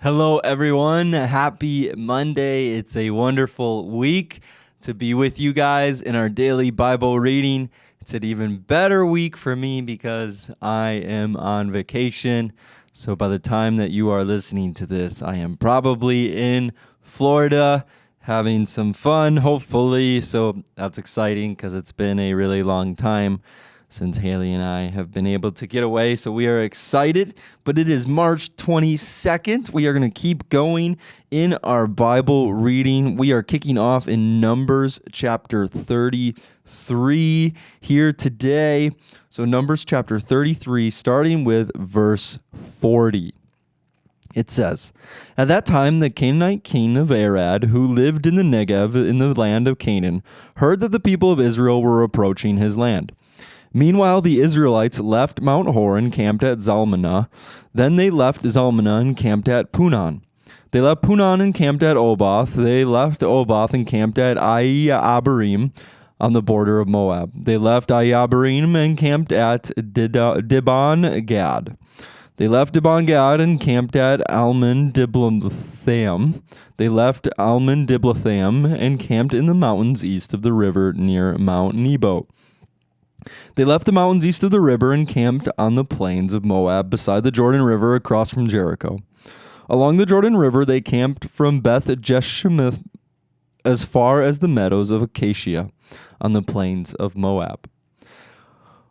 Hello, everyone. Happy Monday. It's a wonderful week to be with you guys in our daily Bible reading. It's an even better week for me because I am on vacation. So by the time that you are listening to this, I am probably in Florida having some fun, hopefully. So that's exciting because it's been a really long time since Haley and I have been able to get away. So we are excited, but it is March 22nd. We are going to keep going in our Bible reading. We are kicking off in Numbers chapter 33 here today. So Numbers chapter 33, starting with verse 40. It says, "At that time the Canaanite king of Arad, who lived in the Negev in the land of Canaan, heard that the people of Israel were approaching his land. Meanwhile, the Israelites left Mount Hor and camped at Zalmunna. Then they left Zalmunna and camped at Punon. They left Punon and camped at Oboth. They left Oboth and camped at Abarim on the border of Moab. They left Abarim and camped at Dibon Gad. They left Dibon Gad and camped at Almon Diblathaim. They left Almon Diblathaim and camped in the mountains east of the river near Mount Nebo. They left the mountains east of the river and camped on the plains of Moab beside the Jordan River across from Jericho. Along the Jordan River they camped from Beth Jeshimith as far as the meadows of Acacia on the plains of Moab.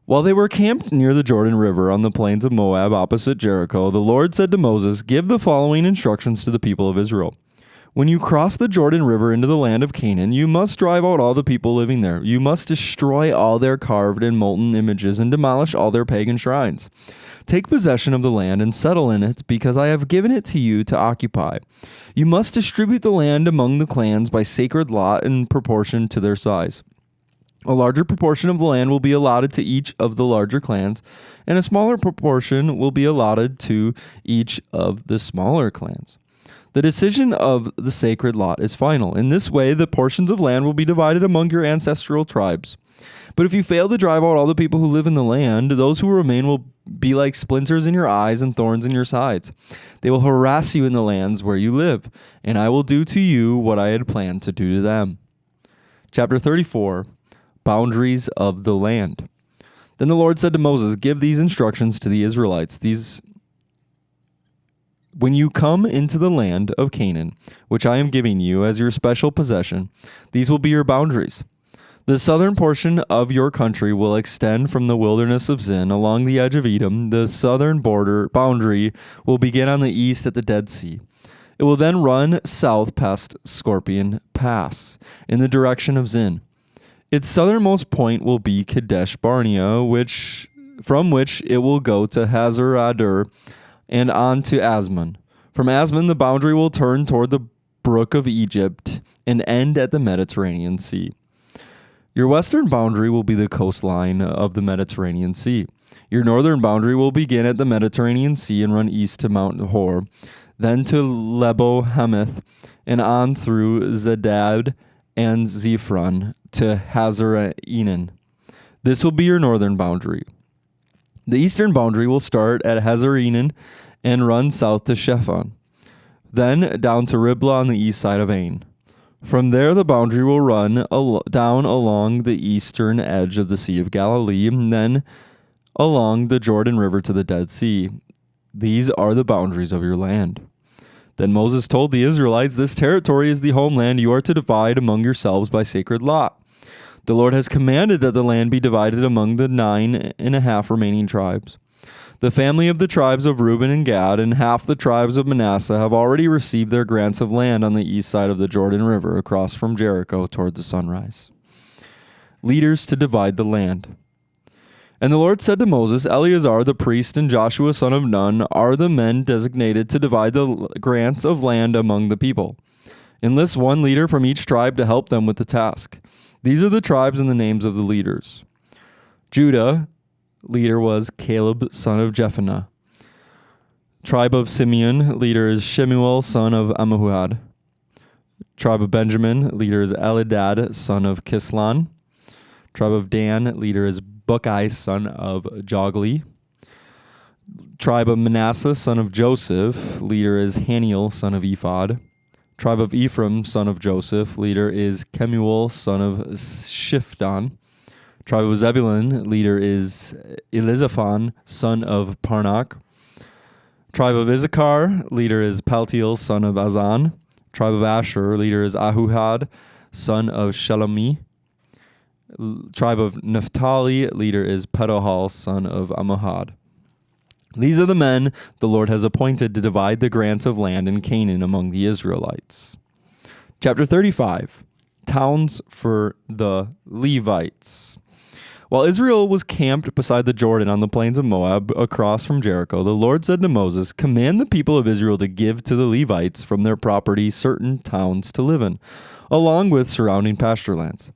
While they were camped near the Jordan River on the plains of Moab opposite Jericho, the Lord said to Moses, 'Give the following instructions to the people of Israel. When you cross the Jordan River into the land of Canaan, you must drive out all the people living there. You must destroy all their carved and molten images and demolish all their pagan shrines. Take possession of the land and settle in it, because I have given it to you to occupy. You must distribute the land among the clans by sacred lot in proportion to their size. A larger proportion of the land will be allotted to each of the larger clans, and a smaller proportion will be allotted to each of the smaller clans. The decision of the sacred lot is final. In this way, the portions of land will be divided among your ancestral tribes. But if you fail to drive out all the people who live in the land, those who remain will be like splinters in your eyes and thorns in your sides. They will harass you in the lands where you live, and I will do to you what I had planned to do to them." Chapter 34, Boundaries of the Land. Then the Lord said to Moses, "Give these instructions to the Israelites. When you come into the land of Canaan, which I am giving you as your special possession, these will be your boundaries. The southern portion of your country will extend from the wilderness of Zin along the edge of Edom. The southern boundary will begin on the east at the Dead Sea. It will then run south past Scorpion Pass in the direction of Zin. Its southernmost point will be Kadesh Barnea, from which it will go to Hazar Adur and on to Asmon. From Asmon, the boundary will turn toward the brook of Egypt and end at the Mediterranean Sea. Your western boundary will be the coastline of the Mediterranean Sea. Your northern boundary will begin at the Mediterranean Sea and run east to Mount Hor, then to Lebo Hamath, and on through Zedad and Zephron to Hazar Enan. This will be your northern boundary. The eastern boundary will start at Hazar Enan and run south to Shephon, then down to Riblah on the east side of Ain. From there, the boundary will run down along the eastern edge of the Sea of Galilee, and then along the Jordan River to the Dead Sea. These are the boundaries of your land." Then Moses told the Israelites, "This territory is the homeland you are to divide among yourselves by sacred lot. The Lord has commanded that the land be divided among the 9.5 remaining tribes. The family of the tribes of Reuben and Gad and half the tribes of Manasseh have already received their grants of land on the east side of the Jordan River across from Jericho toward the sunrise." Leaders to divide the land. And the Lord said to Moses, "Eleazar the priest and Joshua son of Nun are the men designated to divide the grants of land among the people. Enlist one leader from each tribe to help them with the task. These are the tribes and the names of the leaders. Judah, leader was Caleb, son of Jephunneh. Tribe of Simeon, leader is Shemuel, son of Amihud. Tribe of Benjamin, leader is Elidad, son of Kislon. Tribe of Dan, leader is Buckeye, son of Jogli. Tribe of Manasseh, son of Joseph. Leader is Haniel, son of Ephod. Tribe of Ephraim, son of Joseph. Leader is Kemuel, son of Shifton. Tribe of Zebulun. Leader is Elizaphan, son of Parnach. Tribe of Issachar. Leader is Paltiel, son of Azan. Tribe of Asher. Leader is Ahuhad, son of Shelami. Tribe of Naphtali. Leader is Pedohal, son of Ammihud. These are the men the Lord has appointed to divide the grants of land in Canaan among the Israelites. Chapter 35, Towns for the Levites. While Israel was camped beside the Jordan on the plains of Moab across from Jericho, the Lord said to Moses, "Command the people of Israel to give to the Levites from their property certain towns to live in, along with surrounding pasture lands.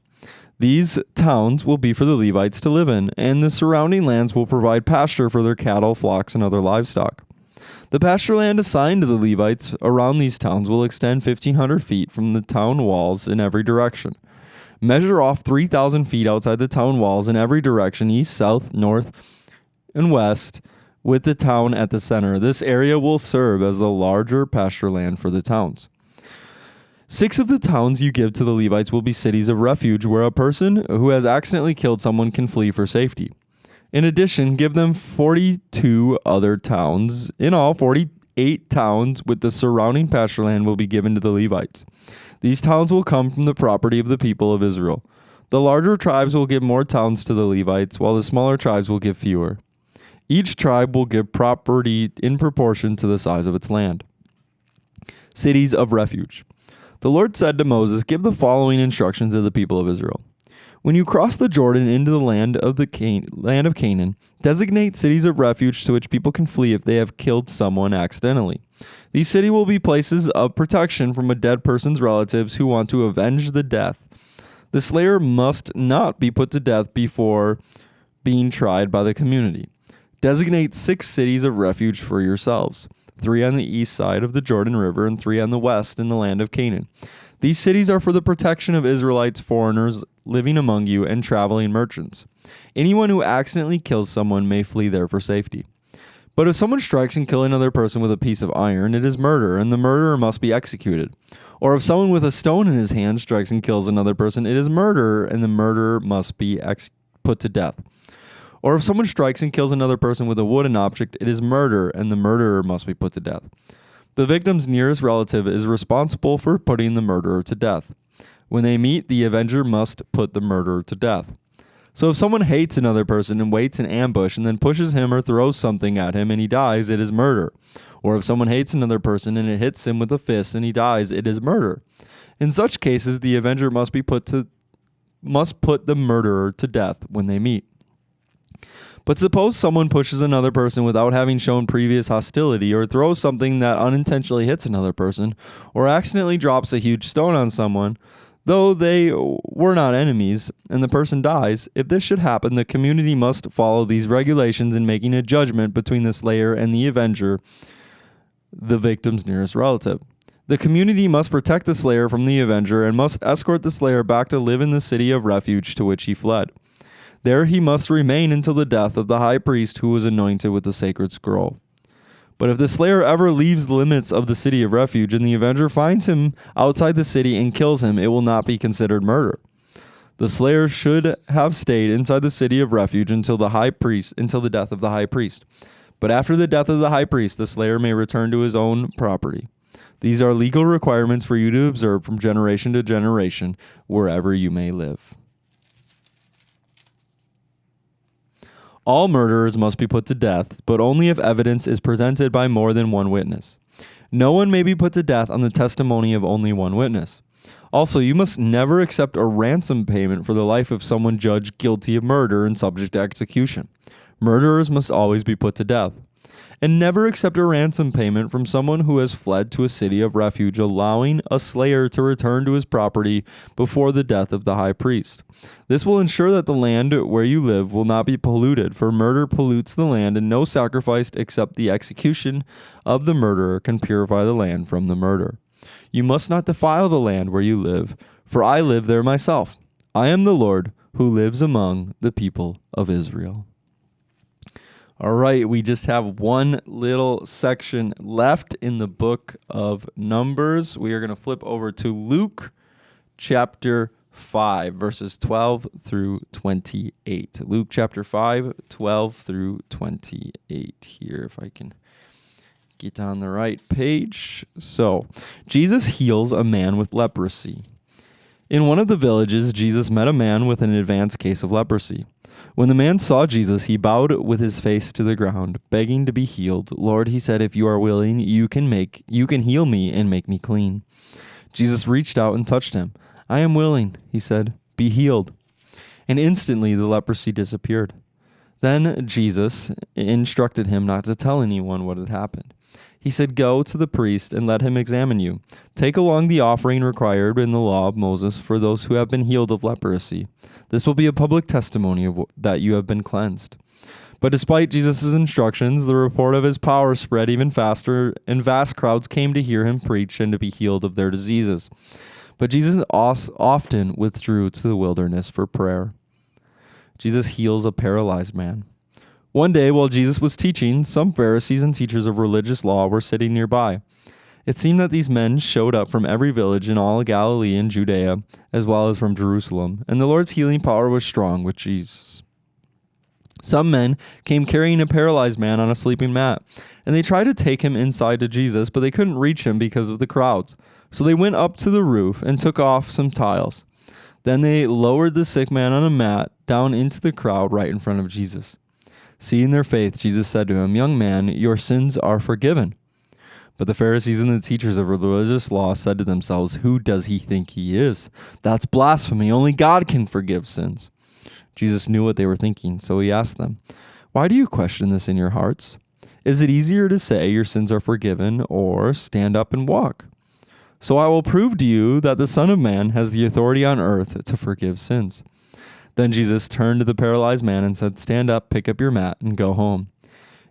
These towns will be for the Levites to live in, and the surrounding lands will provide pasture for their cattle, flocks, and other livestock. The pasture land assigned to the Levites around these towns will extend 1,500 feet from the town walls in every direction. Measure off 3,000 feet outside the town walls in every direction, east, south, north, and west, with the town at the center. This area will serve as the larger pasture land for the towns. 6 of the towns you give to the Levites will be cities of refuge where a person who has accidentally killed someone can flee for safety. In addition, give them 42 other towns. In all, 48 towns with the surrounding pasture land will be given to the Levites. These towns will come from the property of the people of Israel. The larger tribes will give more towns to the Levites, while the smaller tribes will give fewer. Each tribe will give property in proportion to the size of its land. Cities of refuge. The Lord said to Moses, "Give the following instructions to the people of Israel. When you cross the Jordan into the land of Canaan, designate cities of refuge to which people can flee if they have killed someone accidentally. These cities will be places of protection from a dead person's relatives who want to avenge the death. The slayer must not be put to death before being tried by the community. Designate 6 cities of refuge for yourselves. 3 on the east side of the Jordan River, and 3 on the west in the land of Canaan. These cities are for the protection of Israelites, foreigners living among you, and traveling merchants. Anyone who accidentally kills someone may flee there for safety. But if someone strikes and kills another person with a piece of iron, it is murder, and the murderer must be executed. Or if someone with a stone in his hand strikes and kills another person, it is murder, and the murderer must be put to death. Or if someone strikes and kills another person with a wooden object, it is murder, and the murderer must be put to death. The victim's nearest relative is responsible for putting the murderer to death. When they meet, the avenger must put the murderer to death. So if someone hates another person and waits in ambush and then pushes him or throws something at him and he dies, it is murder. Or if someone hates another person and it hits him with a fist and he dies, it is murder. In such cases, the avenger must put the murderer to death when they meet. But suppose someone pushes another person without having shown previous hostility, or throws something that unintentionally hits another person, or accidentally drops a huge stone on someone, though they were not enemies, and the person dies. If this should happen, the community must follow these regulations in making a judgment between the slayer and the avenger, the victim's nearest relative. The community must protect the slayer from the avenger and must escort the slayer back to live in the city of refuge to which he fled. There he must remain until the death of the high priest who was anointed with the sacred scroll. But if the slayer ever leaves the limits of the city of refuge and the avenger finds him outside the city and kills him, it will not be considered murder. The slayer should have stayed inside the city of refuge until the death of the high priest. But after the death of the high priest, the slayer may return to his own property. These are legal requirements for you to observe from generation to generation, wherever you may live. All murderers must be put to death, but only if evidence is presented by more than one witness. No one may be put to death on the testimony of only one witness. Also, you must never accept a ransom payment for the life of someone judged guilty of murder and subject to execution. Murderers must always be put to death. And never accept a ransom payment from someone who has fled to a city of refuge, allowing a slayer to return to his property before the death of the high priest. This will ensure that the land where you live will not be polluted, for murder pollutes the land, and no sacrifice except the execution of the murderer can purify the land from the murder. You must not defile the land where you live, for I live there myself. I am the Lord who lives among the people of Israel." All right, we just have one little section left in the book of Numbers. We are going to flip over to Luke chapter 5, verses 12 through 28. Luke chapter 5, 12 through 28 here, if I can get on the right page. So, Jesus heals a man with leprosy. In one of the villages, Jesus met a man with an advanced case of leprosy. When the man saw Jesus, he bowed with his face to the ground, begging to be healed. Lord, he said, if you are willing, you can heal me and make me clean. Jesus reached out and touched him. I am willing, he said, be healed. And instantly the leprosy disappeared. Then Jesus instructed him not to tell anyone what had happened. He said, go to the priest and let him examine you. Take along the offering required in the law of Moses for those who have been healed of leprosy. This will be a public testimony that you have been cleansed. But despite Jesus' instructions, the report of his power spread even faster, and vast crowds came to hear him preach and to be healed of their diseases. But Jesus often withdrew to the wilderness for prayer. Jesus heals a paralyzed man. One day, while Jesus was teaching, some Pharisees and teachers of religious law were sitting nearby. It seemed that these men showed up from every village in all Galilee and Judea, as well as from Jerusalem, and the Lord's healing power was strong with Jesus. Some men came carrying a paralyzed man on a sleeping mat, and they tried to take him inside to Jesus, but they couldn't reach him because of the crowds. So they went up to the roof and took off some tiles. Then they lowered the sick man on a mat down into the crowd right in front of Jesus. Seeing their faith, Jesus said to him, young man, your sins are forgiven. But the Pharisees and the teachers of religious law said to themselves, who does he think he is? That's blasphemy. Only God can forgive sins. Jesus knew what they were thinking, so he asked them, why do you question this in your hearts? Is it easier to say your sins are forgiven or stand up and walk? So I will prove to you that the Son of Man has the authority on earth to forgive sins. Then Jesus turned to the paralyzed man and said, stand up, pick up your mat, and go home.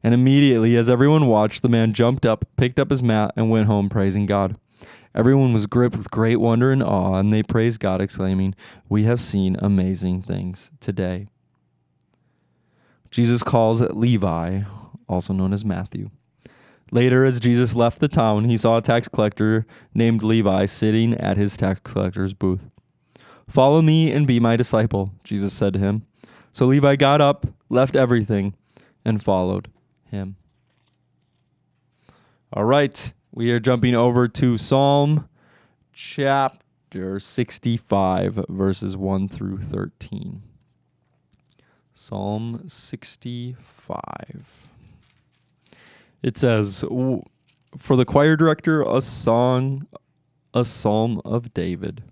And immediately, as everyone watched, the man jumped up, picked up his mat, and went home praising God. Everyone was gripped with great wonder and awe, and they praised God, exclaiming, we have seen amazing things today. Jesus calls Levi, also known as Matthew. Later, as Jesus left the town, he saw a tax collector named Levi sitting at his tax collector's booth. Follow me and be my disciple, Jesus said to him. So Levi got up, left everything, and followed him. All right, we are jumping over to Psalm chapter 65, verses 1 through 13. Psalm 65. It says, for the choir director, a psalm of David.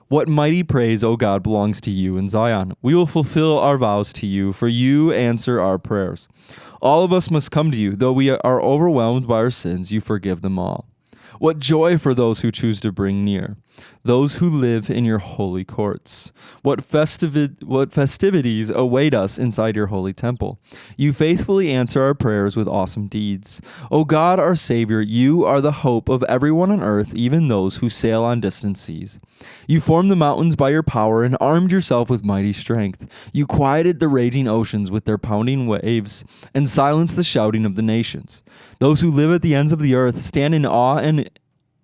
What mighty praise, O God, belongs to you in Zion. We will fulfill our vows to you, for you answer our prayers. All of us must come to you. Though we are overwhelmed by our sins, you forgive them all. What joy for those who choose to bring near, those who live in your holy courts. What festivities await us inside your holy temple. You faithfully answer our prayers with awesome deeds. O God, our Savior, you are the hope of everyone on earth, even those who sail on distant seas. You formed the mountains by your power and armed yourself with mighty strength. You quieted the raging oceans with their pounding waves and silenced the shouting of the nations. Those who live at the ends of the earth stand in awe and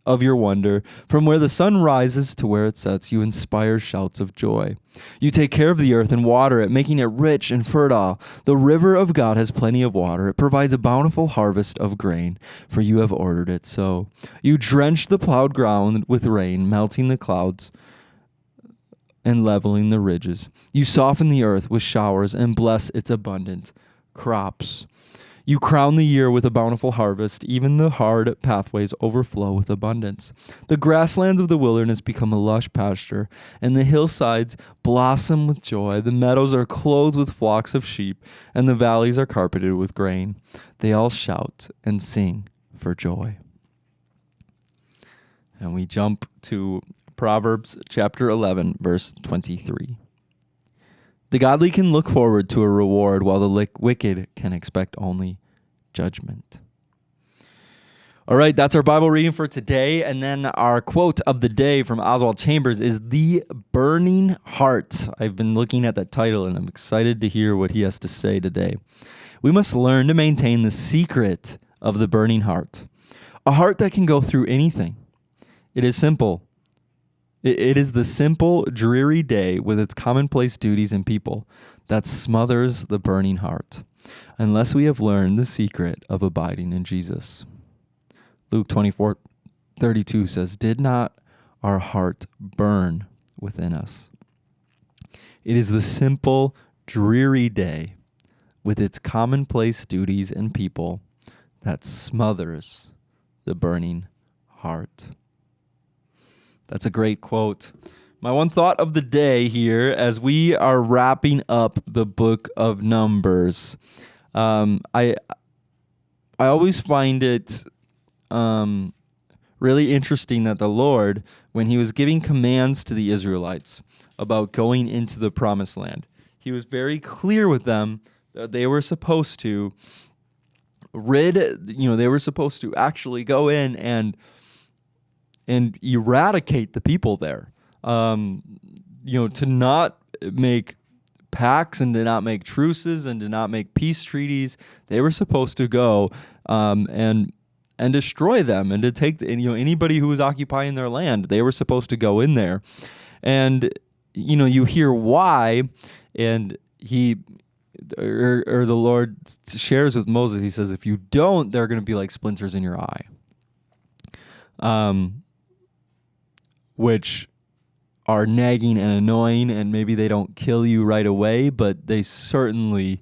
of your wonder. From where the sun rises to where it sets, you inspire shouts of joy. You take care of the earth and water it, making it rich and fertile. The river of God has plenty of water. It provides a bountiful harvest of grain, for you have ordered it so. You drench the plowed ground with rain, melting the clouds and leveling the ridges. You soften the earth with showers and bless its abundant crops. You crown the year with a bountiful harvest. Even the hard pathways overflow with abundance. The grasslands of the wilderness become a lush pasture, and the hillsides blossom with joy. The meadows are clothed with flocks of sheep, and the valleys are carpeted with grain. They all shout and sing for joy. And we jump to Proverbs chapter 11, verse 23. The godly can look forward to a reward, while the wicked can expect only judgment. All right, that's our Bible reading for today. And then our quote of the day from Oswald Chambers is "The Burning Heart." I've been looking at that title, and I'm excited to hear what he has to say today. We must learn to maintain the secret of the burning heart, a heart that can go through anything. It is simple. It is the simple, dreary day with its commonplace duties and people that smothers the burning heart, unless we have learned the secret of abiding in Jesus. Luke 24:32 says, "Did not our heart burn within us?" It is the simple, dreary day with its commonplace duties and people that smothers the burning heart. That's a great quote. My one thought of the day here as we are wrapping up the book of Numbers. I always find it really interesting that the Lord, when he was giving commands to the Israelites about going into the promised land, he was very clear with them that they were supposed to they were supposed to actually go in and eradicate the people there. To not make pacts and to not make truces and to not make peace treaties. They were supposed to go and destroy them and to take anybody who was occupying their land. They were supposed to go in there, and you hear why, and the Lord shares with Moses. He says, if you don't, they're going to be like splinters in your eye. Which are nagging and annoying, and maybe they don't kill you right away, but they certainly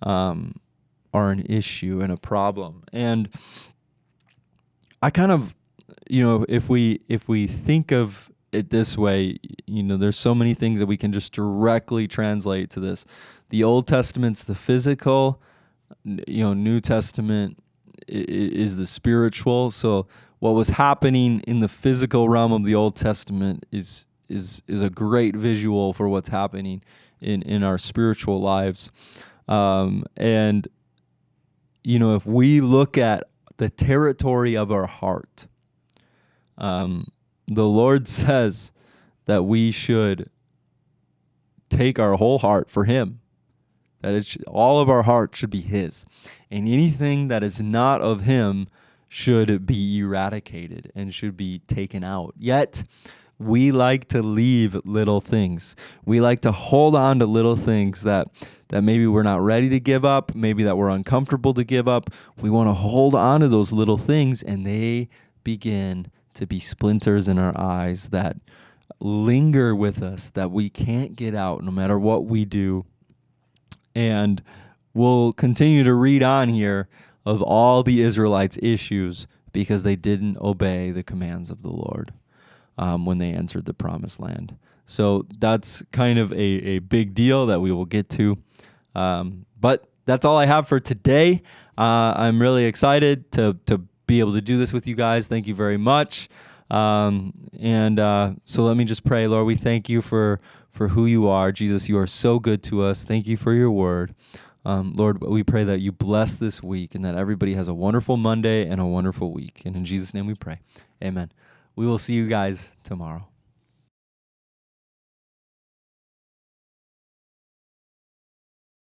are an issue and a problem. And I kind of, if we think of it this way, there's so many things that we can just directly translate to this. The Old Testament's the physical, New Testament is the spiritual. So what was happening in the physical realm of the Old Testament is a great visual for what's happening in our spiritual lives. And if we look at the territory of our heart, the Lord says that we should take our whole heart for him, that all of our heart should be his, and anything that is not of him should be eradicated and should be taken out. Yet we like to leave little things. We like to hold on to little things that maybe we're not ready to give up, maybe that we're uncomfortable to give up. We want to hold on to those little things, and they begin to be splinters in our eyes that linger with us, that we can't get out no matter what we do. And we'll continue to read on here of all the Israelites' issues because they didn't obey the commands of the Lord when they entered the promised land. So that's kind of a big deal that we will get to. But that's all I have for today. I'm really excited to be able to do this with you guys. Thank you very much. So let me just pray. Lord, we thank you for who you are. Jesus, you are so good to us. Thank you for your word. Lord, we pray that you bless this week and that everybody has a wonderful Monday and a wonderful week. And in Jesus' name we pray. Amen. We will see you guys tomorrow.